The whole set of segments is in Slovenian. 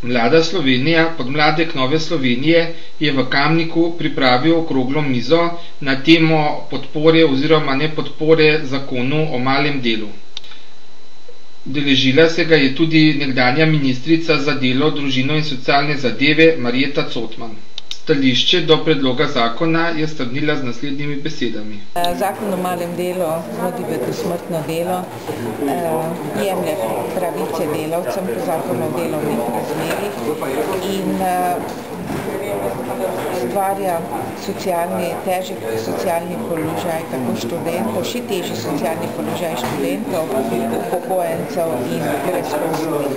Mlada Slovenija, podmladek Nove Slovenije, je v Kamniku pripravil okroglo mizo na temo podpore oziroma nepodpore zakonu o malem delu. Udeležila se ga je tudi nekdanja ministrica za delo, družino in socialne zadeve Marjeta Cotman. Stališče do predloga zakona je strnila z naslednjimi besedami. Zakon o malem delu vodi v dosmrtno delo, jemlje pravice delavcem po zakonu o delovnih razmerjih in stvarja težji socialni položaj tako študentov, še težji socialni položaj študentov, upokojencev in brezposelnih.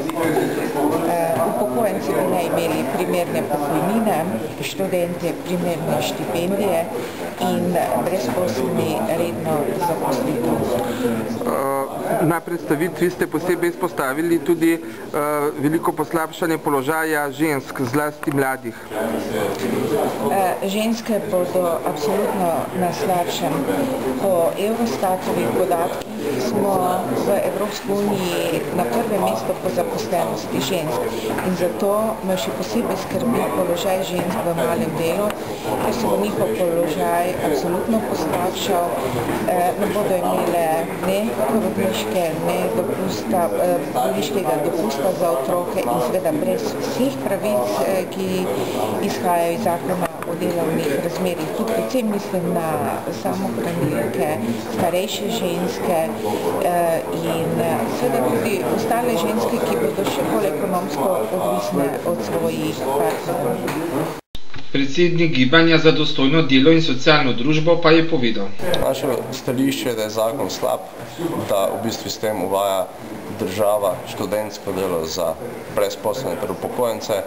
Upokojenci bi naj imeli primerne pokojnine, študentje primerne štipendije in brezposelni redno zaposlitev. Na predstavitvi ste posebej izpostavili tudi veliko poslabšanje položaja žensk, zlasti mladih. Ženske bodo absolutno na slabšem. Po Eurostatovih podatkih smo v Evropski uniji na prvem mestu po zaposlenosti žensk in zato me še posebej skrbi položaj žensk v malem delu, ker se bo njihov položaj absolutno poslabšal, ne bodo imele ne porodniške, ne bolniškega dopusta za otroke in seveda brez vseh pravic, ki izhajajo iz zakona o delovnih razmerjih. Tudi predvsem mislim na samohranilke, starejše ženske in seveda tudi ostale ženske, ki bodo še bolj ekonomsko odvisne od svojih partnerjev. Predsednik Gibanja za dostojno delo in socialno družbo pa je povedal. Naše stališče je, da je zakon slab, da v bistvu s tem uvaja država študentsko delo za brezposelne ter upokojence,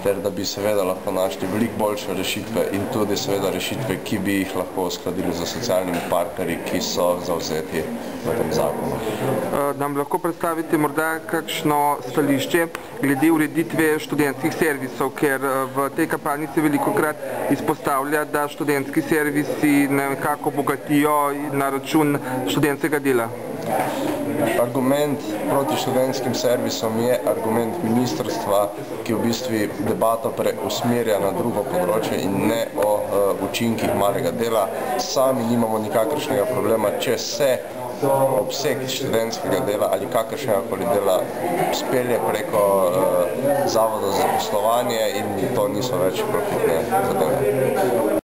ter da bi seveda lahko našli veliko boljše rešitve in tudi seveda rešitve, ki bi jih lahko uskladili z socialnimi partnerji, ki so zavzeti v tem zakonu. Nam lahko predstavite morda kakšno stališče glede ureditve študentskih servisov, ker v tej kampanji se velikokrat izpostavlja, da študentski servisi nekako bogatijo na račun študentskega dela. Argument proti študentskim servisom je argument ministrstva, ki v bistvu debato preusmerja na drugo področje in ne o učinkih malega dela. Sami nimamo nikakršnega problema, če se obseg študentskega dela ali kakršnega koli dela spelje preko Zavoda za zaposlovanje in to niso več profitne zadeve.